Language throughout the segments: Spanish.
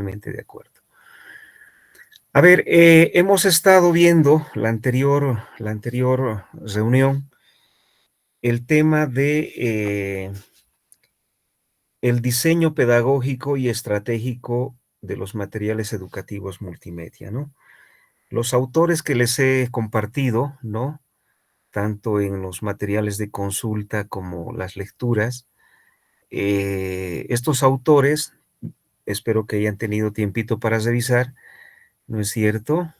Totalmente de acuerdo. A ver, hemos estado viendo la anterior reunión el tema de el diseño pedagógico y estratégico de los materiales educativos multimedia, ¿no? Los autores que les he compartido, ¿no? Tanto en los materiales de consulta como las lecturas, estos autores, espero que hayan tenido tiempito para revisar, ¿no es cierto?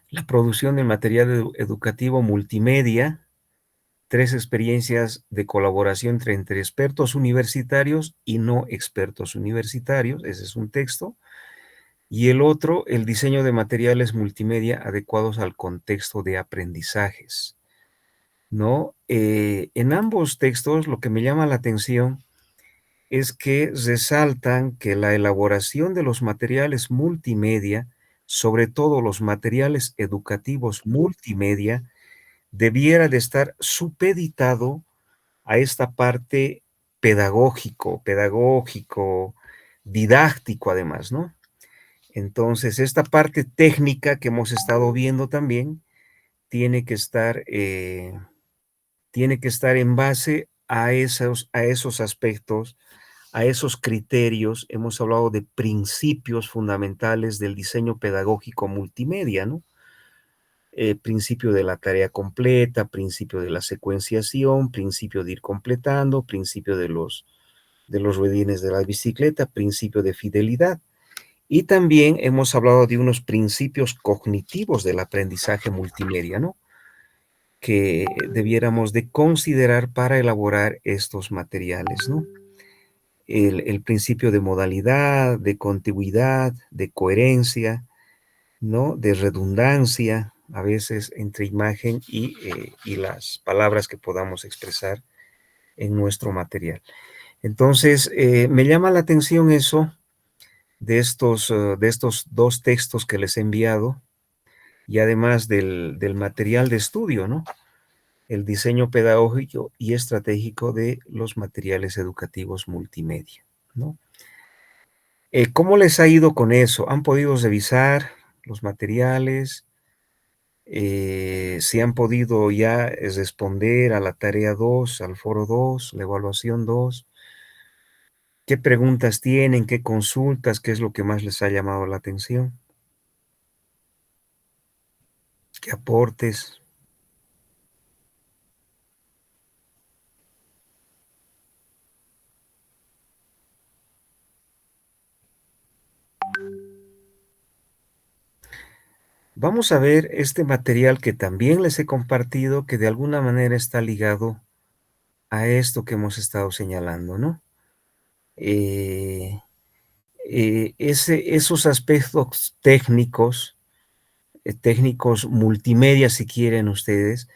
La producción de material educativo multimedia, 3 experiencias de colaboración entre expertos universitarios y no expertos universitarios, ese es un texto, y el otro, el diseño de materiales multimedia adecuados al contexto de aprendizajes, ¿no? En ambos textos, lo que me llama la atención es que resaltan que la elaboración de los materiales multimedia, sobre todo los materiales educativos multimedia, debiera de estar supeditado a esta parte pedagógico, didáctico además, ¿no? Entonces, esta parte técnica que hemos estado viendo también tiene que estar, en base a esos aspectos, a esos criterios. Hemos hablado de principios fundamentales del diseño pedagógico multimedia, ¿no? Principio de la tarea completa, principio de la secuenciación, principio de ir completando, principio de los ruedines de la bicicleta, principio de fidelidad. Y también hemos hablado de unos principios cognitivos del aprendizaje multimedia, ¿no? Que debiéramos de considerar para elaborar estos materiales, ¿no? El principio de modalidad, de contigüidad, de coherencia, ¿no? De redundancia, a veces entre imagen y las palabras que podamos expresar en nuestro material. Entonces, me llama la atención eso de estos 2 textos que les he enviado, y además del material de estudio, ¿no? El diseño pedagógico y estratégico de los materiales educativos multimedia, ¿no? ¿Cómo les ha ido con eso? ¿Han podido revisar los materiales? ¿Si han podido ya responder a la tarea 2, al foro 2, la evaluación 2? ¿Qué preguntas tienen? ¿Qué consultas? ¿Qué es lo que más les ha llamado la atención? ¿Qué aportes? Vamos a ver este material que también les he compartido, que de alguna manera está ligado a esto que hemos estado señalando, ¿no? Eh, esos aspectos técnicos multimedia, si quieren ustedes,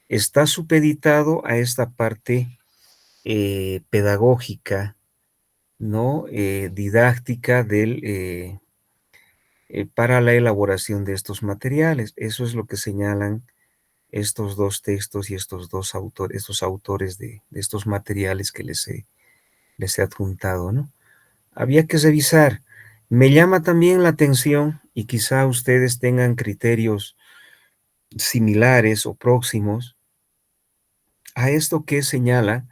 está supeditado a esta parte pedagógica, ¿no? Didáctica para la elaboración de estos materiales. Eso es lo que señalan estos 2 textos y estos autores de estos materiales que les he adjuntado, ¿no? Había que revisar. Me llama también la atención, y quizá ustedes tengan criterios similares o próximos a esto que señala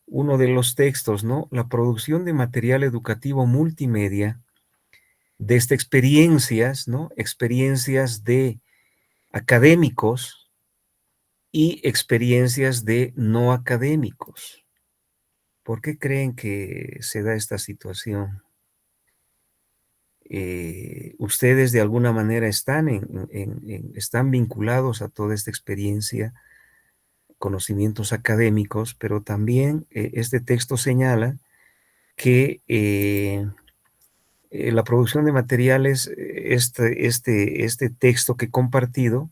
uno de los textos, ¿no? La producción de material educativo multimedia desde experiencias, ¿no? Experiencias de académicos y experiencias de no académicos. ¿Por qué creen que se da esta situación? Ustedes de alguna manera están vinculados a toda esta experiencia, conocimientos académicos, pero también este texto señala que la producción de materiales, este texto que he compartido,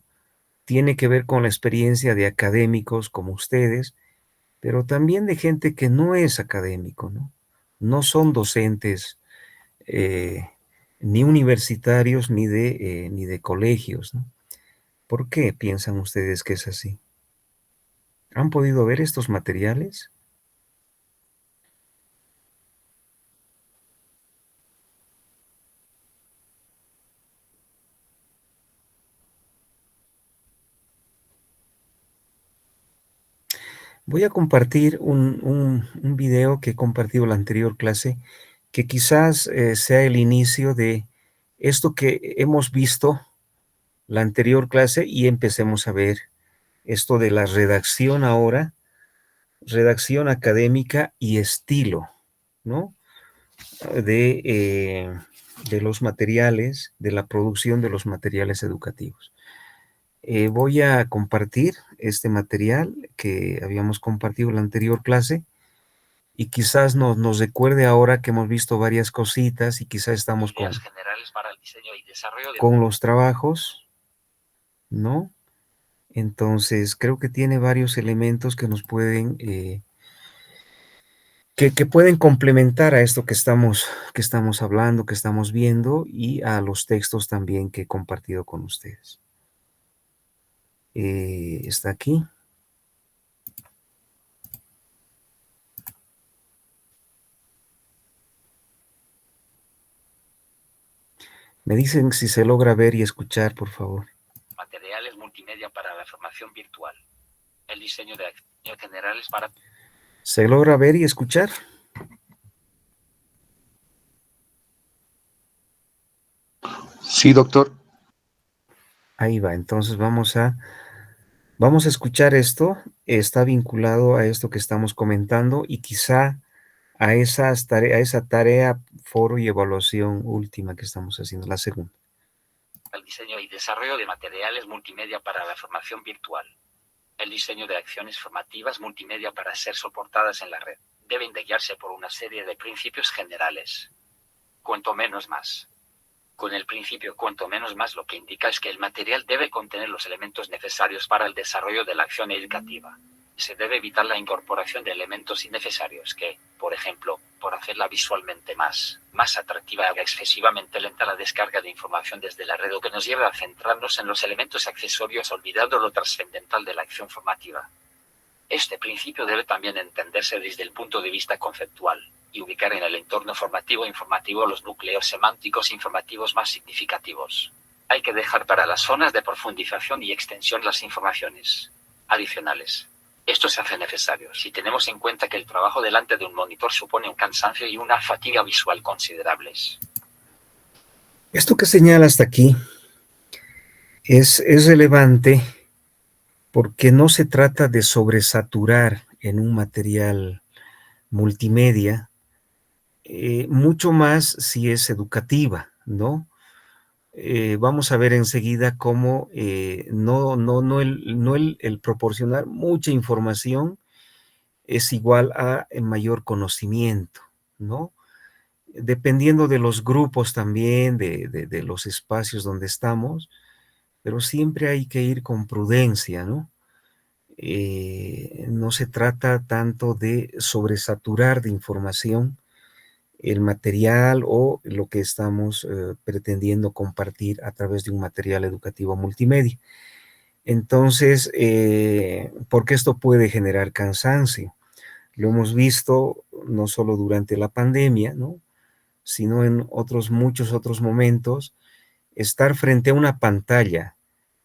tiene que ver con la experiencia de académicos como ustedes, pero también de gente que no es académico, ¿no? No son docentes eh, ni universitarios ni de colegios, ¿no? ¿Por qué piensan ustedes que es así? ¿Han podido ver estos materiales? Voy a compartir un video que he compartido en la anterior clase, que quizás sea el inicio de esto que hemos visto la anterior clase y empecemos a ver esto de la redacción ahora, redacción académica y estilo, ¿no? De, de los materiales, de la producción de los materiales educativos. Voy a compartir este material que habíamos compartido en la anterior clase y quizás nos recuerde ahora que hemos visto varias cositas y quizás estamos Ideas generales para el diseño y desarrollo de... con los trabajos, ¿no? Entonces, creo que tiene varios elementos que nos pueden, que pueden complementar a esto que estamos hablando, que estamos viendo y a los textos también que he compartido con ustedes. Está aquí. Me dicen si se logra ver y escuchar, por favor. Materiales multimedia para la formación virtual. El diseño de acciones generales para... ¿Se logra ver y escuchar? Sí, doctor. Ahí va, entonces vamos a escuchar esto. Está vinculado a esto que estamos comentando y quizá a esa tarea, foro y evaluación última que estamos haciendo, la segunda. El diseño y desarrollo de materiales multimedia para la formación virtual. El diseño de acciones formativas multimedia para ser soportadas en la red deben de guiarse por una serie de principios generales. Cuanto menos más. Con el principio cuanto menos más lo que indica es que el material debe contener los elementos necesarios para el desarrollo de la acción educativa. Se debe evitar la incorporación de elementos innecesarios que, por ejemplo, por hacerla visualmente más atractiva, haga excesivamente lenta la descarga de información desde la red o que nos lleve a centrarnos en los elementos accesorios olvidando lo trascendental de la acción formativa. Este principio debe también entenderse desde el punto de vista conceptual y ubicar en el entorno formativo e informativo los núcleos semánticos informativos más significativos. Hay que dejar para las zonas de profundización y extensión las informaciones adicionales. Esto se hace necesario si tenemos en cuenta que el trabajo delante de un monitor supone un cansancio y una fatiga visual considerables. Esto que señala hasta aquí es relevante porque no se trata de sobresaturar en un material multimedia, mucho más si es educativa, ¿no? Vamos a ver enseguida cómo el proporcionar mucha información es igual a mayor conocimiento, ¿no? Dependiendo de los grupos también, de los espacios donde estamos, pero siempre hay que ir con prudencia, ¿no? No se trata tanto de sobresaturar de información el material o lo que estamos pretendiendo compartir a través de un material educativo multimedia. Entonces, porque esto puede generar cansancio. Lo hemos visto no solo durante la pandemia, ¿no? Sino en muchos otros momentos, estar frente a una pantalla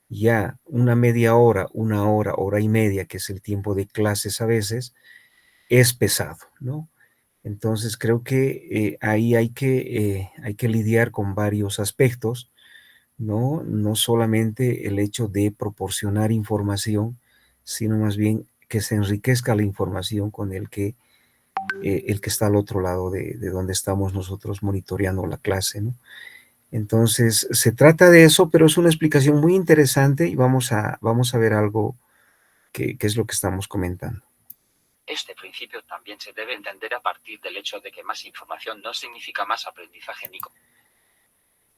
ya una media hora, una hora, hora y media, que es el tiempo de clases a veces, es pesado, ¿no? Entonces creo que ahí hay que lidiar con varios aspectos, ¿no? No solamente el hecho de proporcionar información, sino más bien que se enriquezca la información con el que está al otro lado de donde estamos nosotros monitoreando la clase, ¿no? Entonces, se trata de eso, pero es una explicación muy interesante y vamos a ver algo que es lo que estamos comentando. Este principio también se debe entender a partir del hecho de que más información no significa más aprendizaje ni...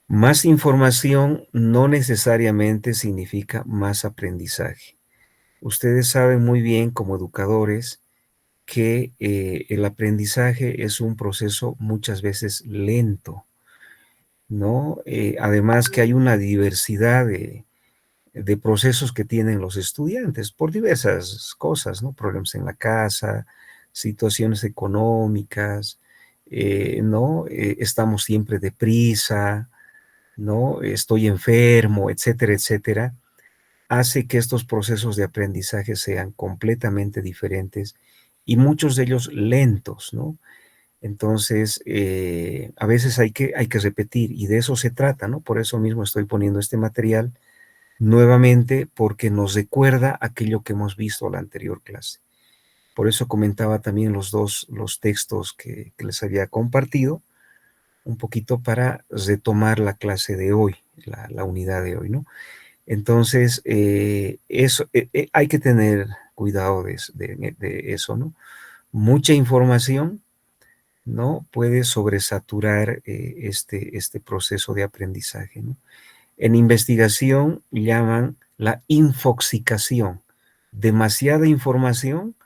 Más información no necesariamente significa más aprendizaje. Ustedes saben muy bien como educadores que el aprendizaje es un proceso muchas veces lento, ¿no? Además que hay una diversidad de procesos que tienen los estudiantes por diversas cosas, ¿no? Problemas en la casa, situaciones económicas, ¿no? Estamos siempre deprisa, ¿no? Estoy enfermo, etcétera, etcétera. hace que estos procesos de aprendizaje sean completamente diferentes y muchos de ellos lentos, ¿no? Entonces, a veces hay que repetir y de eso se trata, ¿no? Por eso mismo estoy poniendo este material nuevamente porque nos recuerda aquello que hemos visto en la anterior clase. Por eso comentaba también los textos que les había compartido, un poquito para retomar la clase de hoy, la unidad de hoy, ¿no? Entonces, hay que tener cuidado de eso, ¿no? Mucha información, ¿no? Puede sobresaturar este proceso de aprendizaje, ¿no? En investigación llaman la infoxicación. Demasiada información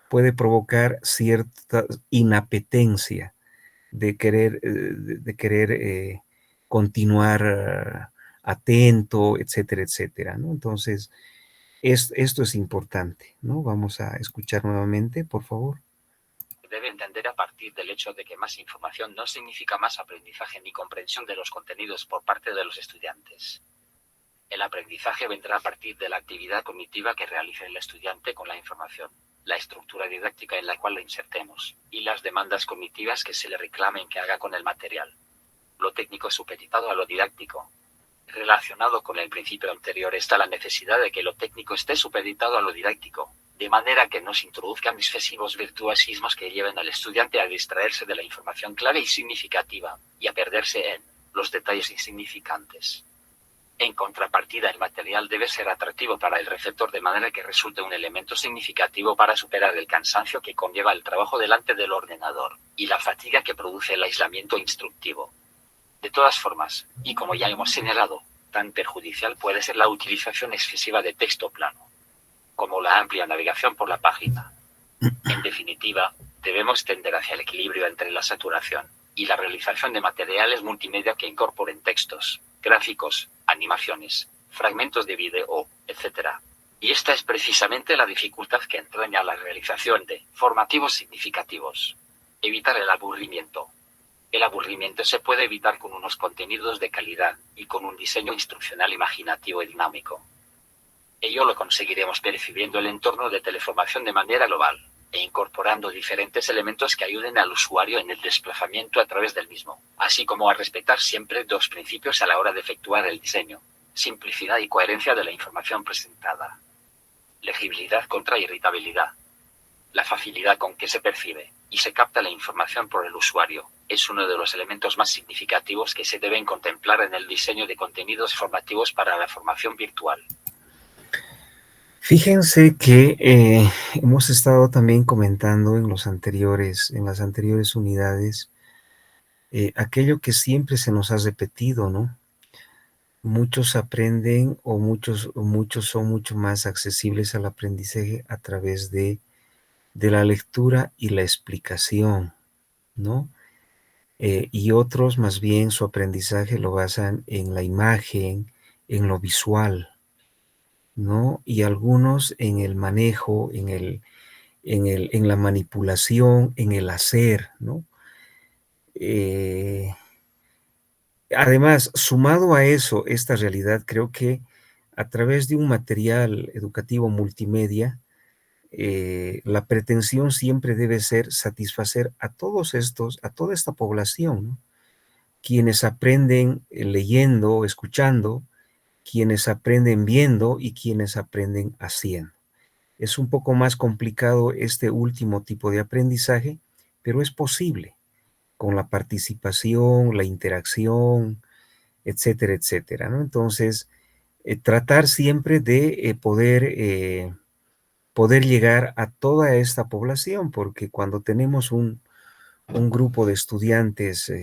puede provocar cierta inapetencia de querer continuar atento, etcétera, etcétera, ¿no? Entonces, esto es importante, ¿no? Vamos a escuchar nuevamente, por favor. Debe entender a partir del hecho de que más información no significa más aprendizaje ni comprensión de los contenidos por parte de los estudiantes. El aprendizaje vendrá a partir de la actividad cognitiva que realice el estudiante con la información, la estructura didáctica en la cual la insertemos, y las demandas cognitivas que se le reclamen que haga con el material. Lo técnico es supeditado a lo didáctico. Relacionado con el principio anterior está la necesidad de que lo técnico esté supeditado a lo didáctico, de manera que no se introduzcan excesivos virtuosismos que lleven al estudiante a distraerse de la información clave y significativa, y a perderse en los detalles insignificantes. En contrapartida, el material debe ser atractivo para el receptor de manera que resulte un elemento significativo para superar el cansancio que conlleva el trabajo delante del ordenador, y la fatiga que produce el aislamiento instructivo. De todas formas, y como ya hemos señalado, tan perjudicial puede ser la utilización excesiva de texto plano, como la amplia navegación por la página. En definitiva, debemos tender hacia el equilibrio entre la saturación y la realización de materiales multimedia que incorporen textos, gráficos, animaciones, fragmentos de vídeo, etc. Y esta es precisamente la dificultad que entraña la realización de formativos significativos. Evitar el aburrimiento. El aburrimiento se puede evitar con unos contenidos de calidad y con un diseño instruccional imaginativo y dinámico. Ello lo conseguiremos percibiendo el entorno de teleformación de manera global e incorporando diferentes elementos que ayuden al usuario en el desplazamiento a través del mismo, así como a respetar siempre dos principios a la hora de efectuar el diseño: simplicidad y coherencia de la información presentada. Legibilidad contra irritabilidad. La facilidad con que se percibe y se capta la información por el usuario es uno de los elementos más significativos que se deben contemplar en el diseño de contenidos formativos para la formación virtual. Fíjense que hemos estado también comentando en las anteriores unidades aquello que siempre se nos ha repetido, ¿no? Muchos aprenden o muchos son mucho más accesibles al aprendizaje a través de la lectura y la explicación, ¿no? Y otros más bien su aprendizaje lo basan en la imagen, en lo visual, ¿no? Y algunos en el manejo, en la manipulación, en el hacer, ¿no? Además, sumado a eso, esta realidad, creo que a través de un material educativo multimedia, la pretensión siempre debe ser satisfacer a toda esta población, ¿no? Quienes aprenden leyendo, escuchando, quienes aprenden viendo y quienes aprenden haciendo. Es un poco más complicado este último tipo de aprendizaje, pero es posible con la participación, la interacción, etcétera, etcétera, ¿no? Entonces, tratar siempre de poder llegar a toda esta población, porque cuando tenemos un grupo de estudiantes,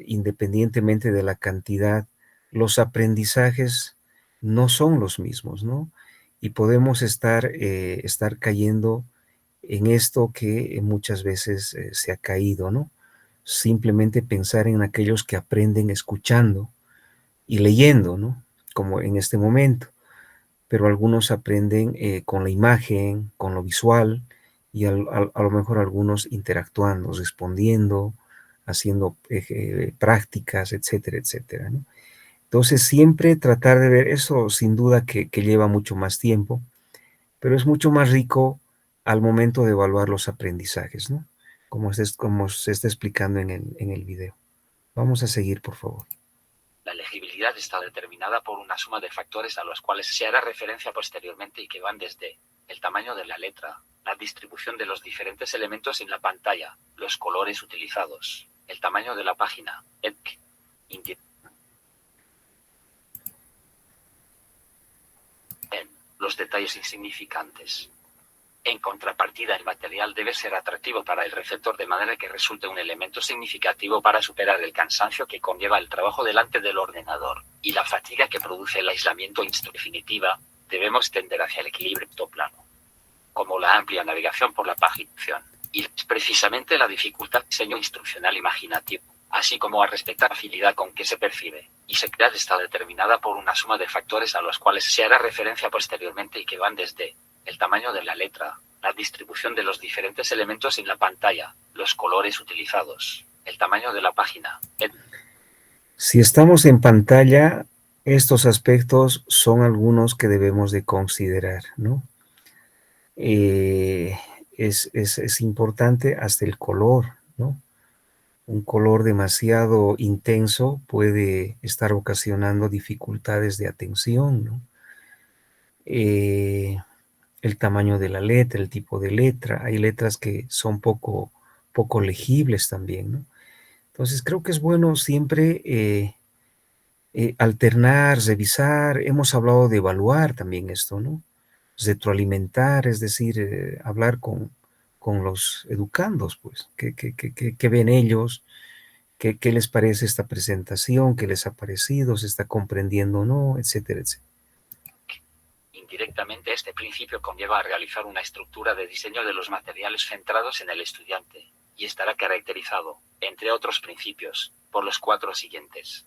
independientemente de la cantidad, los aprendizajes no son los mismos, ¿no? Y podemos estar cayendo en esto que muchas veces se ha caído, ¿no? Simplemente pensar en aquellos que aprenden escuchando y leyendo, ¿no? Como en este momento, pero algunos aprenden con la imagen, con lo visual, y a lo mejor algunos interactuando, respondiendo, haciendo prácticas, etcétera, etcétera, ¿no? Entonces, siempre tratar de ver eso, sin duda que lleva mucho más tiempo, pero es mucho más rico al momento de evaluar los aprendizajes, ¿no? Como se está explicando en el video. Vamos a seguir, por favor. La legibilidad está determinada por una suma de factores a los cuales se hará referencia posteriormente y que van desde el tamaño de la letra, la distribución de los diferentes elementos en la pantalla, los colores utilizados, el tamaño de la página, los detalles insignificantes. En contrapartida, el material debe ser atractivo para el receptor de manera que resulte un elemento significativo para superar el cansancio que conlleva el trabajo delante del ordenador y la fatiga que produce el aislamiento. En definitiva, debemos tender hacia el equilibrio plano, como la amplia navegación por la página. Y es precisamente la dificultad del diseño instruccional imaginativo, así como a respetar la facilidad con que se percibe y se crea, está determinada por una suma de factores a los cuales se hará referencia posteriormente y que van desde el tamaño de la letra, la distribución de los diferentes elementos en la pantalla, los colores utilizados, el tamaño de la página. Si estamos en pantalla, estos aspectos son algunos que debemos de considerar, ¿no? Es importante hasta el color, ¿no? Un color demasiado intenso puede estar ocasionando dificultades de atención, ¿no? El tamaño de la letra, el tipo de letra. Hay letras que son poco legibles también, ¿no? Entonces creo que es bueno siempre alternar, revisar. Hemos hablado de evaluar también esto, ¿no? Retroalimentar, es decir, hablar con los educandos, pues, qué ven ellos, qué les parece esta presentación, qué les ha parecido, se está comprendiendo o no, etcétera, etcétera. Indirectamente, este principio conlleva a realizar una estructura de diseño de los materiales centrados en el estudiante, y estará caracterizado, entre otros principios, por los 4 siguientes.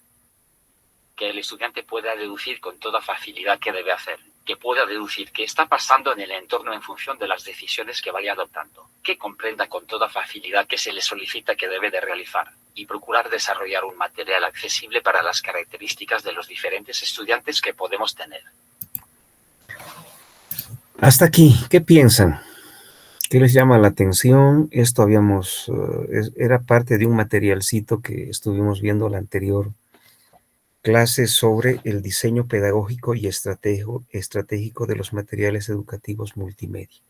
Que el estudiante pueda deducir con toda facilidad qué debe hacer, que pueda deducir qué está pasando en el entorno en función de las decisiones que vaya adoptando, que comprenda con toda facilidad qué se le solicita que debe de realizar, y procurar desarrollar un material accesible para las características de los diferentes estudiantes que podemos tener. Hasta aquí, ¿qué piensan? ¿Qué les llama la atención? Esto era parte de un materialcito que estuvimos viendo la anterior clase sobre el diseño pedagógico y estratégico de los materiales educativos multimedia.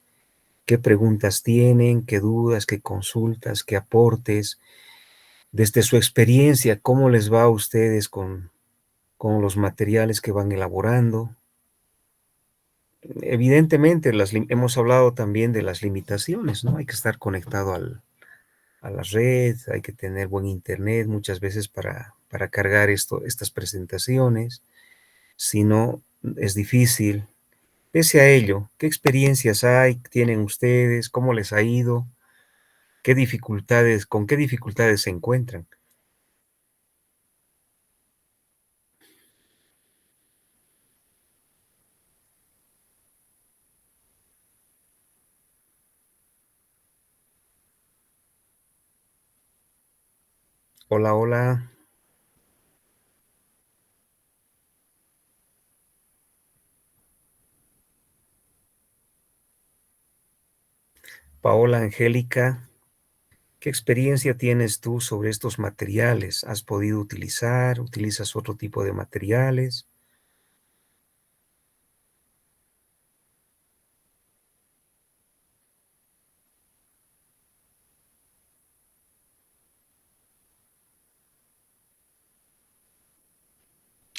¿Qué preguntas tienen? ¿Qué dudas? ¿Qué consultas? ¿Qué aportes? Desde su experiencia, ¿cómo les va a ustedes con los materiales que van elaborando? Evidentemente, hemos hablado también de las limitaciones, ¿no? Hay que estar conectado a la red, hay que tener buen internet muchas veces para cargar estas presentaciones. Si no, es difícil. Pese a ello, ¿qué experiencias tienen ustedes? ¿Cómo les ha ido? ¿Con qué dificultades se encuentran? Hola, hola. Paola Angélica, ¿qué experiencia tienes tú sobre estos materiales? ¿Has podido utilizas otro tipo de materiales?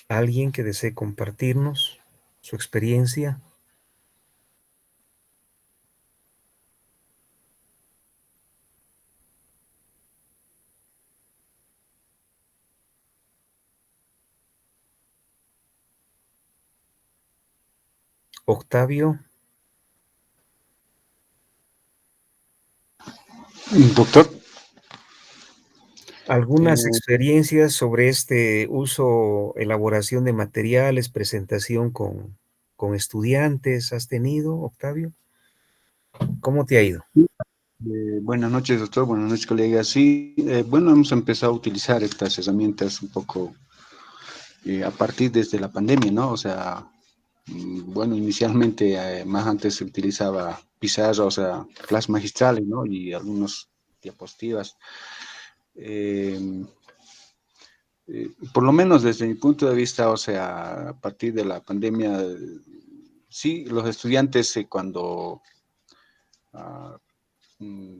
¿Alguien que desee compartirnos su experiencia? Octavio, Doctor, ¿algunas eh, experiencias sobre este elaboración de materiales, presentación con estudiantes has tenido, Octavio? ¿Cómo te ha ido? buenas noches, doctor. Buenas noches, colegas. Sí, bueno, hemos empezado a utilizar estas herramientas un poco a partir desde la pandemia, ¿no? O sea, bueno, inicialmente, más antes se utilizaba pizarra, o sea, clases magistrales, ¿no? Y algunos diapositivas. Eh, por lo menos desde mi punto de vista, o sea, a partir de la pandemia, sí, los estudiantes cuando ah, mm,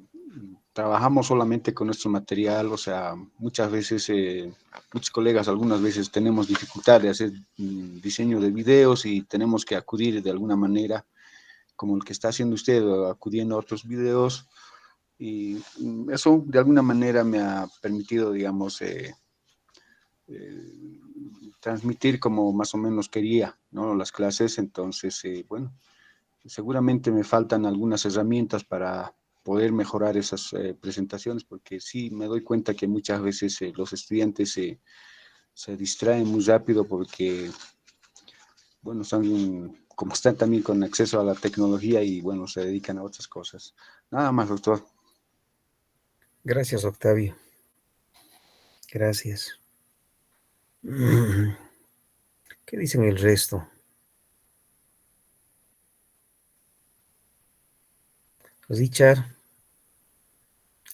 trabajamos solamente con nuestro material, o sea, muchas veces, muchos colegas algunas veces tenemos dificultad de hacer diseño de videos y tenemos que acudir de alguna manera, como el que está haciendo usted, acudiendo a otros videos, y eso de alguna manera me ha permitido, digamos, eh, transmitir como más o menos quería, ¿no? Las clases. Entonces, bueno, seguramente me faltan algunas herramientas para poder mejorar esas presentaciones, porque sí me doy cuenta que muchas veces los estudiantes se distraen muy rápido porque, bueno, están, como están también con acceso a la tecnología y, bueno, se dedican a otras cosas. Nada más, doctor. Gracias, Octavio. Gracias. ¿Qué dicen el resto? Richard,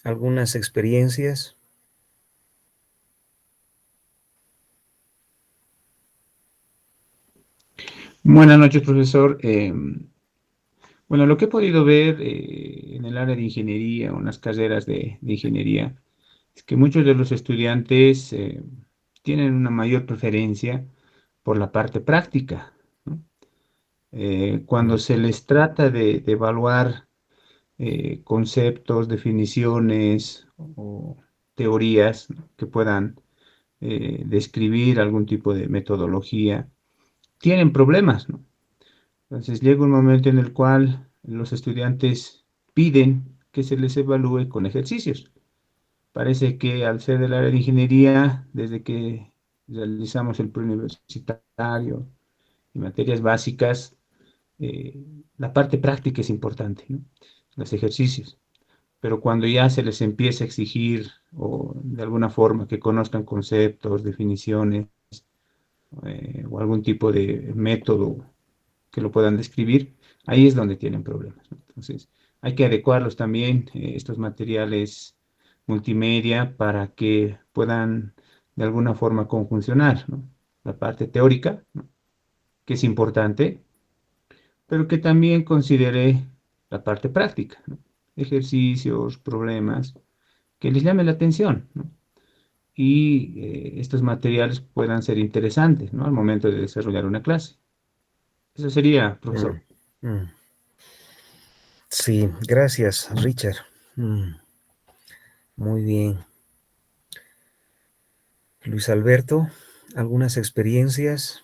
¿algunas experiencias? Buenas noches, profesor. Bueno, lo que he podido ver en el área de ingeniería, unas carreras de ingeniería, es que muchos de los estudiantes tienen una mayor preferencia por la parte práctica, ¿no? Cuando Mm, se les trata de evaluar conceptos, definiciones o teorías, ¿no?, que puedan describir algún tipo de metodología, tienen problemas, ¿no? Entonces llega un momento en el cual los estudiantes piden que se les evalúe con ejercicios. Parece que al ser del área de ingeniería, desde que realizamos el preuniversitario y materias básicas, eh, la parte práctica es importante, ¿no? Los ejercicios. Pero cuando ya se les empieza a exigir o de alguna forma que conozcan conceptos, definiciones o algún tipo de método que lo puedan describir, ahí es donde tienen problemas, ¿no? Entonces, hay que adecuarlos también, estos materiales multimedia, para que puedan de alguna forma conjuncionar, ¿no?, la parte teórica, ¿no?, que es importante, pero que también considere la parte práctica, ¿no?, ejercicios, problemas, que les llame la atención, ¿no?, y estos materiales puedan ser interesantes, ¿no?, al momento de desarrollar una clase. Eso sería, mm, profesor. mm. Sí, gracias, Richard. Muy bien. Luis Alberto, ¿algunas experiencias?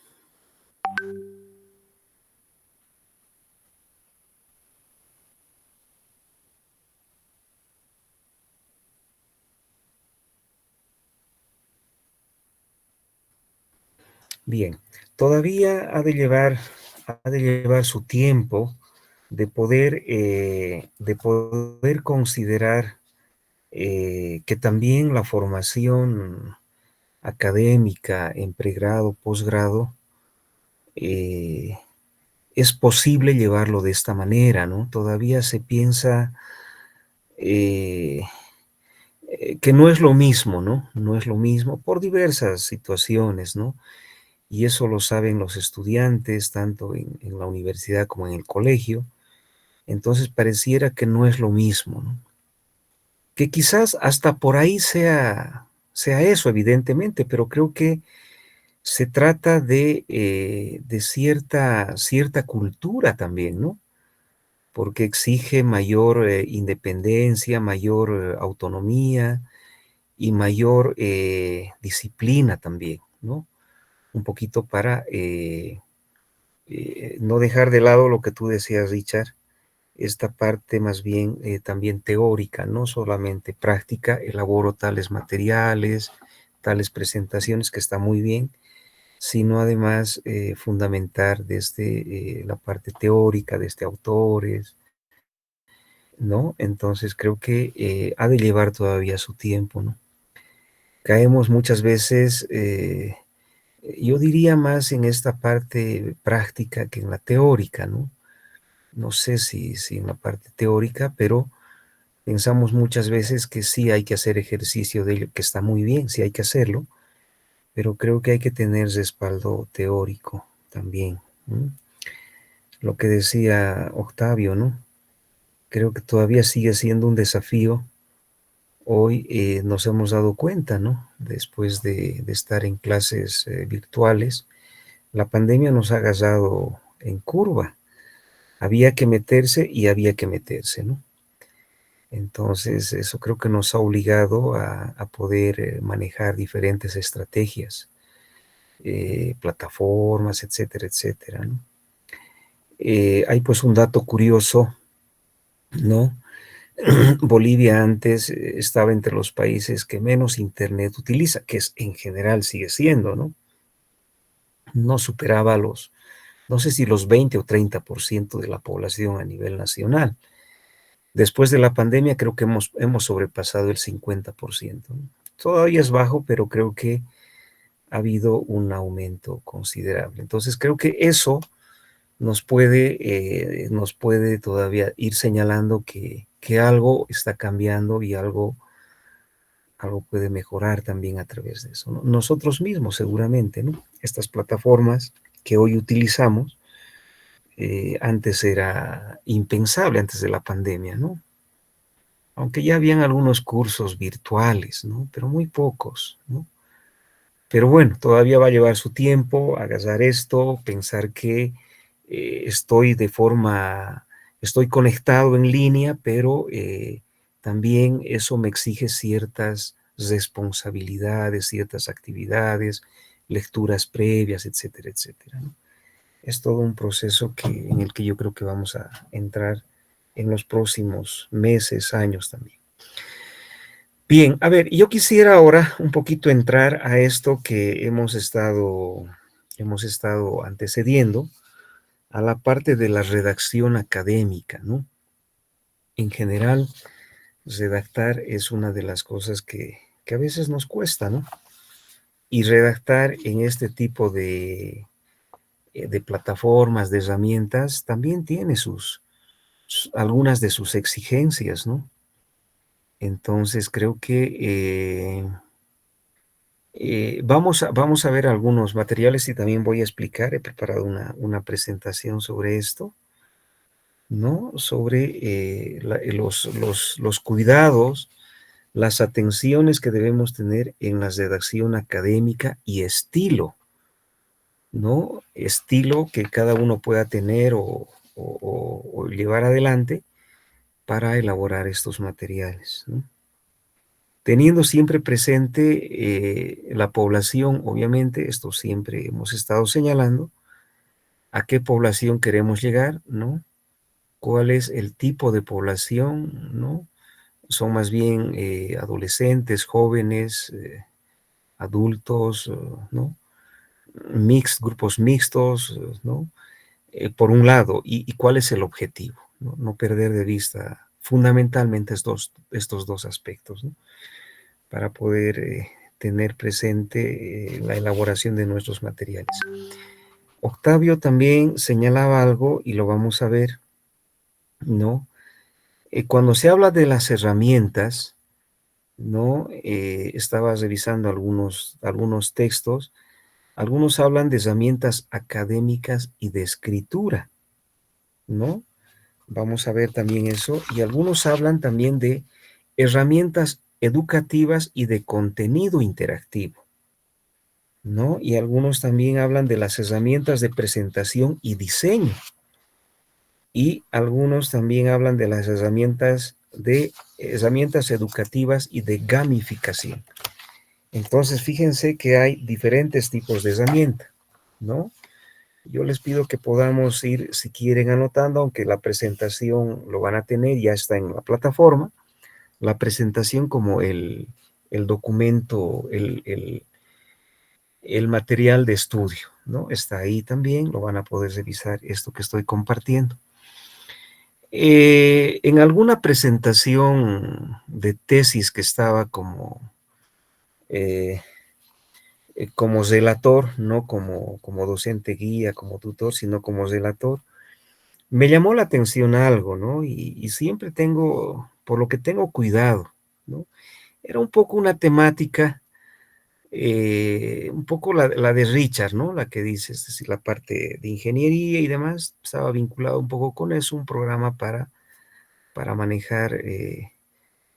Bien, todavía ha de llevar su tiempo de poder considerar que también la formación académica en pregrado, posgrado, eh, es posible llevarlo de esta manera, ¿no? Todavía se piensa eh, que no es lo mismo, ¿no? No es lo mismo por diversas situaciones, ¿no? Y eso lo saben los estudiantes, tanto en la universidad como en el colegio. Entonces pareciera que no es lo mismo, ¿no? Que quizás hasta por ahí sea eso, evidentemente, pero creo que se trata de cierta cultura también, ¿no? Porque exige mayor independencia, mayor autonomía y mayor disciplina también, ¿no? Un poquito para no dejar de lado lo que tú decías, Richard, esta parte más bien también teórica, no solamente práctica, elaboro tales materiales, tales presentaciones que está muy bien, sino además fundamentar desde la parte teórica, desde autores, ¿no? Entonces creo que ha de llevar todavía su tiempo, ¿no? Caemos muchas veces Yo diría más en esta parte práctica que en la teórica, ¿no? No sé si en la parte teórica, pero pensamos muchas veces que sí hay que hacer ejercicio de ello, que está muy bien, sí hay que hacerlo, pero creo que hay que tener respaldo teórico también, ¿no? Lo que decía Octavio, ¿no? Creo que todavía sigue siendo un desafío. Hoy nos hemos dado cuenta, ¿no? Después de estar en clases virtuales, la pandemia nos ha agarrado en curva. Había que meterse y había que meterse, ¿no? Entonces, eso creo que nos ha obligado a poder manejar diferentes estrategias, plataformas, etcétera, etcétera, ¿no? Hay pues un dato curioso, ¿no? Bolivia antes estaba entre los países que menos internet utiliza, que es, en general sigue siendo, ¿no? No superaba los, no sé si los 20 o 30% de la población a nivel nacional. Después de la pandemia creo que hemos sobrepasado el 50%, ¿no? Todavía es bajo, pero creo que ha habido un aumento considerable. Entonces creo que eso nos puede todavía ir señalando que algo está cambiando y algo puede mejorar también a través de eso, ¿no? Nosotros mismos seguramente, ¿no? Estas plataformas que hoy utilizamos, antes era impensable, antes de la pandemia, ¿no? Aunque ya habían algunos cursos virtuales, ¿no? Pero muy pocos, ¿no? Pero bueno, todavía va a llevar su tiempo agarrar esto, pensar que estoy estoy conectado en línea, pero también eso me exige ciertas responsabilidades, ciertas actividades, lecturas previas, etcétera, etcétera, ¿no? Es todo un proceso en el que yo creo que vamos a entrar en los próximos meses, años también. Bien, a ver, yo quisiera ahora un poquito entrar a esto que hemos estado antecediendo, a la parte de la redacción académica, ¿no? En general, redactar es una de las cosas que a veces nos cuesta, ¿no? Y redactar en este tipo de plataformas, de herramientas, también tiene algunas de sus exigencias, ¿no? Entonces creo que vamos a ver algunos materiales y también voy a explicar, he preparado una presentación sobre esto, ¿no? Sobre los cuidados, las atenciones que debemos tener en la redacción académica y estilo, ¿no? Estilo que cada uno pueda tener o llevar adelante para elaborar estos materiales, ¿no? Teniendo siempre presente la población, obviamente, esto siempre hemos estado señalando, a qué población queremos llegar, ¿no? ¿Cuál es el tipo de población, ¿no? Son más bien adolescentes, jóvenes, adultos, ¿no? Grupos mixtos, ¿no? Por un lado, y cuál es el objetivo, ¿no? No perder de vista fundamentalmente estos dos aspectos, ¿no? Para poder tener presente la elaboración de nuestros materiales. Octavio también señalaba algo y lo vamos a ver, ¿no? Cuando se habla de las herramientas, ¿no? Estaba revisando algunos textos, algunos hablan de herramientas académicas y de escritura, ¿no? Vamos a ver también eso, y algunos hablan también de herramientas educativas y de contenido interactivo, ¿no? Y algunos también hablan de las herramientas de presentación y diseño. Y algunos también hablan de las herramientas educativas y de gamificación. Entonces, fíjense que hay diferentes tipos de herramienta, ¿no? Yo les pido que podamos ir, si quieren, anotando, aunque la presentación lo van a tener, ya está en la plataforma, la presentación como el documento, el material de estudio, ¿no? Está ahí también, lo van a poder revisar esto que estoy compartiendo. En alguna presentación de tesis que estaba como como relator, no como docente guía, como tutor, sino como relator, me llamó la atención algo, ¿no? Y siempre tengo, por lo que tengo cuidado, ¿no? Era un poco una temática, un poco la de Richard, ¿no? La que dice, es decir, la parte de ingeniería y demás, estaba vinculado un poco con eso, un programa para manejar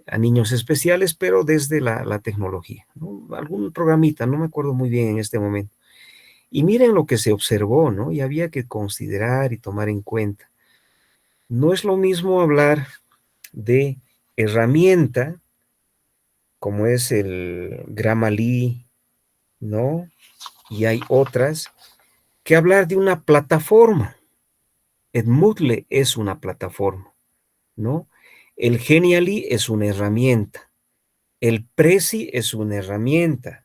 a niños especiales, pero desde la tecnología, ¿no? Algún programita, no me acuerdo muy bien en este momento. Y miren lo que se observó, ¿no? Y había que considerar y tomar en cuenta. No es lo mismo hablar de herramienta, como es el Grammarly, ¿no? Y hay otras, que hablar de una plataforma. El Moodle es una plataforma, ¿no? El Genially es una herramienta. El Prezi es una herramienta,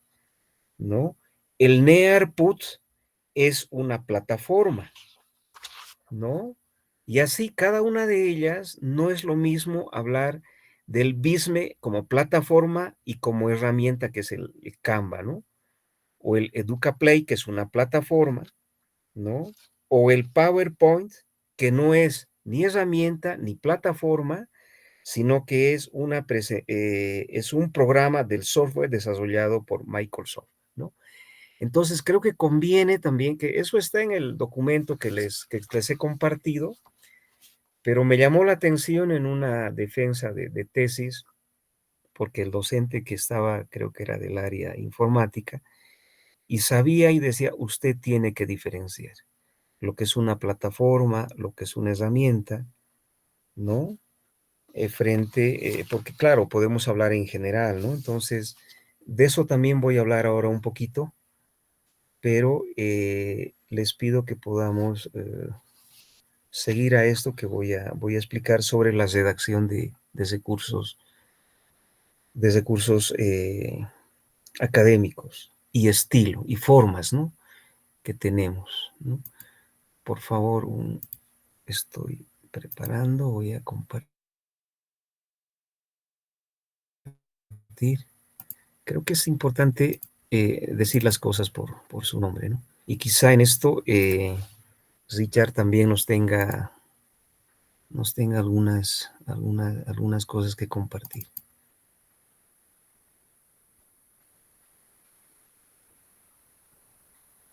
¿no? El Nearput es una plataforma, ¿no? Y así cada una de ellas no es lo mismo hablar del Visme como plataforma y como herramienta que es el Canva, ¿no? O el EducaPlay, que es una plataforma, ¿no? O el PowerPoint, que no es ni herramienta ni plataforma, sino que es un programa del software desarrollado por Microsoft, ¿no? Entonces creo que conviene también que eso está en el documento que les he compartido, pero me llamó la atención en una defensa de tesis, porque el docente que estaba, creo que era del área informática, y sabía y decía, usted tiene que diferenciar lo que es una plataforma, lo que es una herramienta, ¿no? Porque claro, podemos hablar en general, ¿no? Entonces, de eso también voy a hablar ahora un poquito, pero les pido que podamos seguir a esto que voy a explicar sobre la redacción de recursos académicos y estilo y formas, ¿no? Que tenemos, ¿no? Por favor, estoy preparando, voy a compartir. Creo que es importante decir las cosas por su nombre, ¿no? Y quizá en esto Richard también nos tenga algunas cosas que compartir.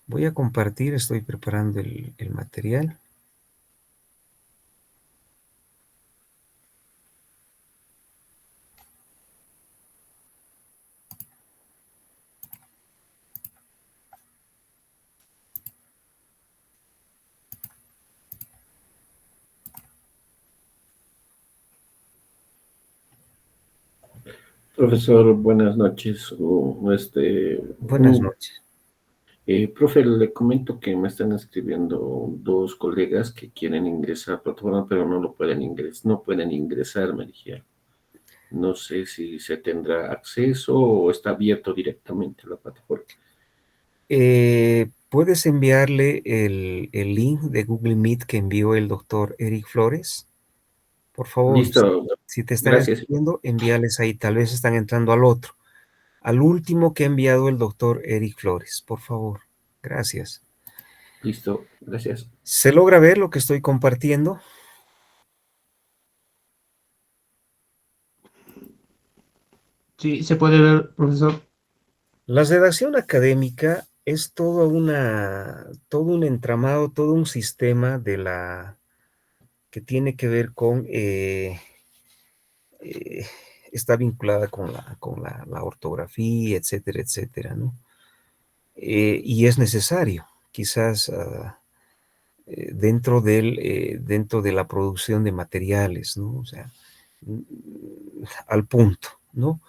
Voy a compartir, estoy preparando el material. Profesor, buenas noches. Buenas noches. Profe, le comento que me están escribiendo dos colegas que quieren ingresar a la plataforma, pero no pueden ingresar, me dijeron. No sé si se tendrá acceso o está abierto directamente a la plataforma. ¿Puedes enviarle el link de Google Meet que envió el doctor Eric Flores? Por favor, Listo, si te están gracias. escribiendo, envíales ahí. Tal vez están entrando al otro. Al último que ha enviado el doctor Eric Flores, por favor. Gracias. Listo, gracias. ¿Se logra ver lo que estoy compartiendo? Sí, se puede ver, profesor. La redacción académica es todo un entramado, todo un sistema que tiene que ver con, está vinculada con la ortografía, etcétera, etcétera, ¿no? Y es necesario, quizás dentro de la producción de materiales, ¿no? O sea, al punto, ¿no?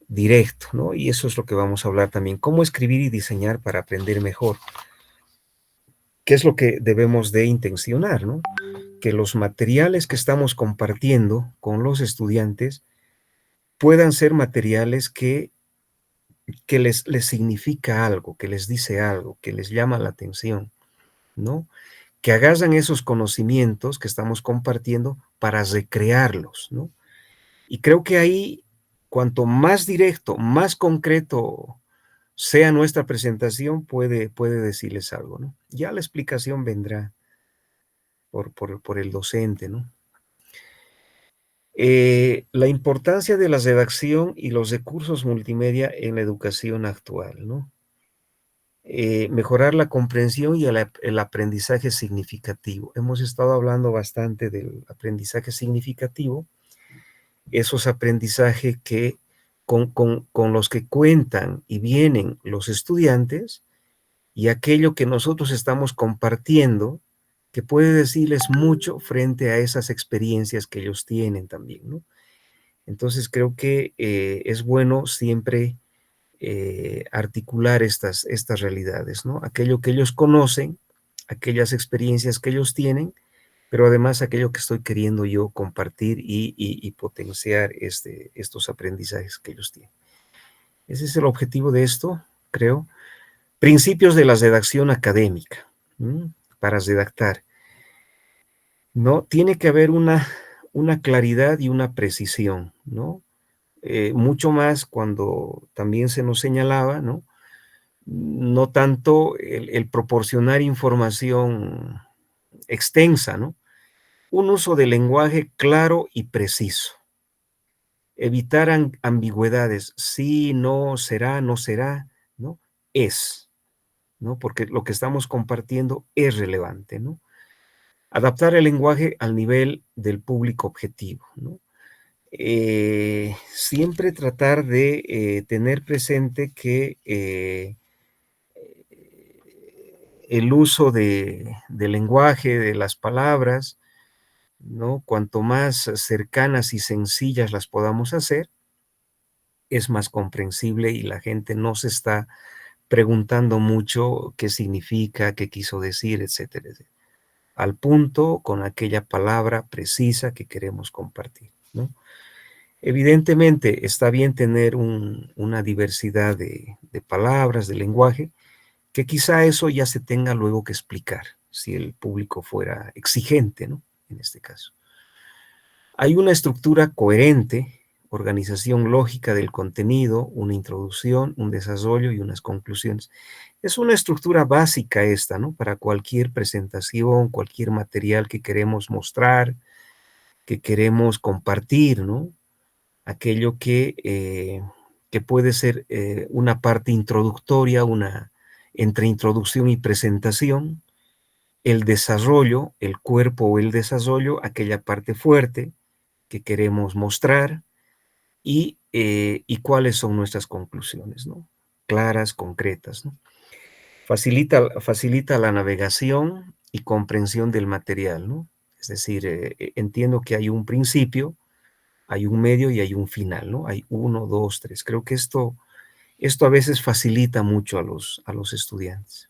Directo, ¿no? Y eso es lo que vamos a hablar también, cómo escribir y diseñar para aprender mejor. ¿Qué es lo que debemos de intencionar, ¿no? Que los materiales que estamos compartiendo con los estudiantes puedan ser materiales que les significa algo, que les dice algo, que les llama la atención, ¿no? Que agarran esos conocimientos que estamos compartiendo para recrearlos, ¿no? Y creo que ahí, cuanto más directo, más concreto sea nuestra presentación, puede decirles algo, ¿no? Ya la explicación vendrá por el docente, ¿no? La importancia de la redacción y los recursos multimedia en la educación actual, ¿no? Mejorar la comprensión y el aprendizaje significativo. Hemos estado hablando bastante del aprendizaje significativo, esos aprendizajes que con los que cuentan y vienen los estudiantes, y aquello que nosotros estamos compartiendo, que puede decirles mucho frente a esas experiencias que ellos tienen también, ¿no? Entonces creo que es bueno siempre articular estas realidades, ¿no? Aquello que ellos conocen, aquellas experiencias que ellos tienen, pero además aquello que estoy queriendo yo compartir y potenciar estos aprendizajes que ellos tienen. Ese es el objetivo de esto, creo. Principios de la redacción académica, ¿m? Para redactar. ¿No? Tiene que haber una claridad y una precisión, ¿no? Mucho más cuando también se nos señalaba, ¿no? No tanto el proporcionar información extensa, ¿no? Un uso de lenguaje claro y preciso. Evitar ambigüedades, sí, no, será, no será, ¿no? Es, ¿no? Porque lo que estamos compartiendo es relevante, ¿no? Adaptar el lenguaje al nivel del público objetivo, ¿no? Siempre tratar de tener presente que el uso del lenguaje, de las palabras, ¿no? Cuanto más cercanas y sencillas las podamos hacer, es más comprensible y la gente no se está preguntando mucho qué significa, qué quiso decir, etcétera, etcétera. Al punto, con aquella palabra precisa que queremos compartir, ¿no? Evidentemente, está bien tener una diversidad de palabras, de lenguaje, que quizá eso ya se tenga luego que explicar, si el público fuera exigente, ¿no? En este caso. Hay una estructura coherente, organización lógica del contenido, una introducción, un desarrollo y unas conclusiones. Es una estructura básica esta, ¿no? Para cualquier presentación, cualquier material que queremos mostrar, que queremos compartir, ¿no? Aquello que puede ser una parte introductoria, entre introducción y presentación, el desarrollo, el cuerpo o el desarrollo, aquella parte fuerte que queremos mostrar y cuáles son nuestras conclusiones, ¿no? Claras, concretas, ¿no? Facilita la navegación y comprensión del material, ¿no? Es decir, entiendo que hay un principio, hay un medio y hay un final, ¿no? Hay 1, 2, 3. Creo que esto a veces facilita mucho a los estudiantes.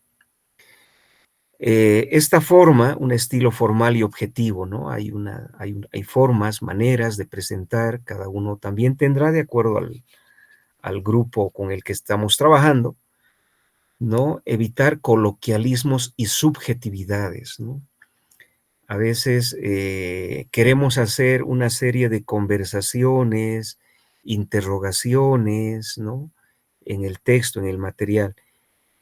Esta forma, un estilo formal y objetivo, ¿no? Hay formas, maneras de presentar, cada uno también tendrá de acuerdo al grupo con el que estamos trabajando, ¿no? Evitar coloquialismos y subjetividades, ¿no? A veces queremos hacer una serie de conversaciones, interrogaciones, ¿no? En el texto, en el material.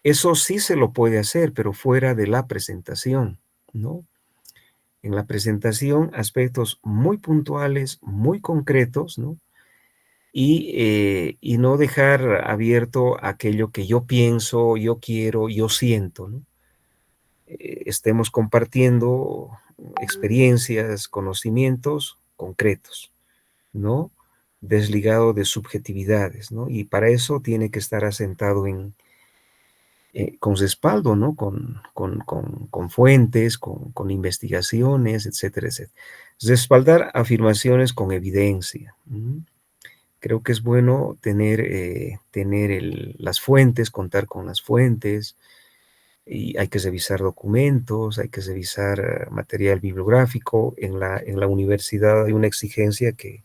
Eso sí se lo puede hacer, pero fuera de la presentación, ¿no? En la presentación, aspectos muy puntuales, muy concretos, ¿no? Y no dejar abierto aquello que yo pienso, yo quiero, yo siento, ¿no? Estemos compartiendo experiencias, conocimientos concretos, ¿no? Desligado de subjetividades, ¿no? Y para eso tiene que estar asentado con respaldo, ¿no? Con fuentes, con investigaciones, etcétera, etcétera. Respaldar afirmaciones con evidencia. Creo que es bueno tener las fuentes, contar con las fuentes, y hay que revisar documentos, hay que revisar material bibliográfico. En la universidad hay una exigencia que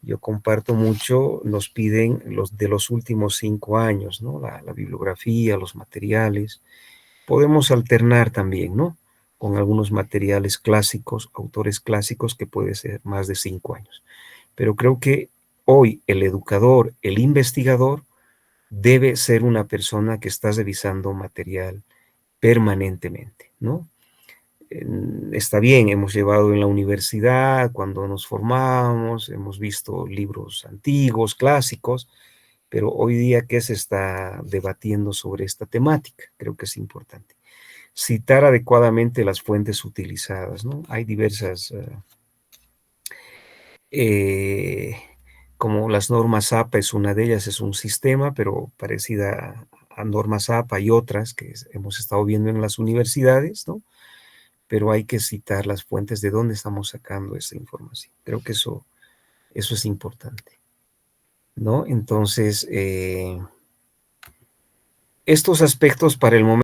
yo comparto mucho, nos piden de los últimos 5 años, ¿no? La bibliografía, los materiales. Podemos alternar también, ¿no? Con algunos materiales clásicos, autores clásicos, que puede ser más de 5 años. Pero creo que hoy el educador, el investigador, debe ser una persona que está revisando material permanentemente, ¿no? Está bien, hemos llevado en la universidad, cuando nos formamos, hemos visto libros antiguos, clásicos, pero hoy día, ¿qué se está debatiendo sobre esta temática? Creo que es importante. Citar adecuadamente las fuentes utilizadas, ¿no? Hay diversas, como las normas APA es una de ellas, es un sistema, pero parecida a normas APA y otras que hemos estado viendo en las universidades, ¿no? Pero hay que citar las fuentes de dónde estamos sacando esa información. Creo que eso es importante, ¿no? Entonces, estos aspectos para el momento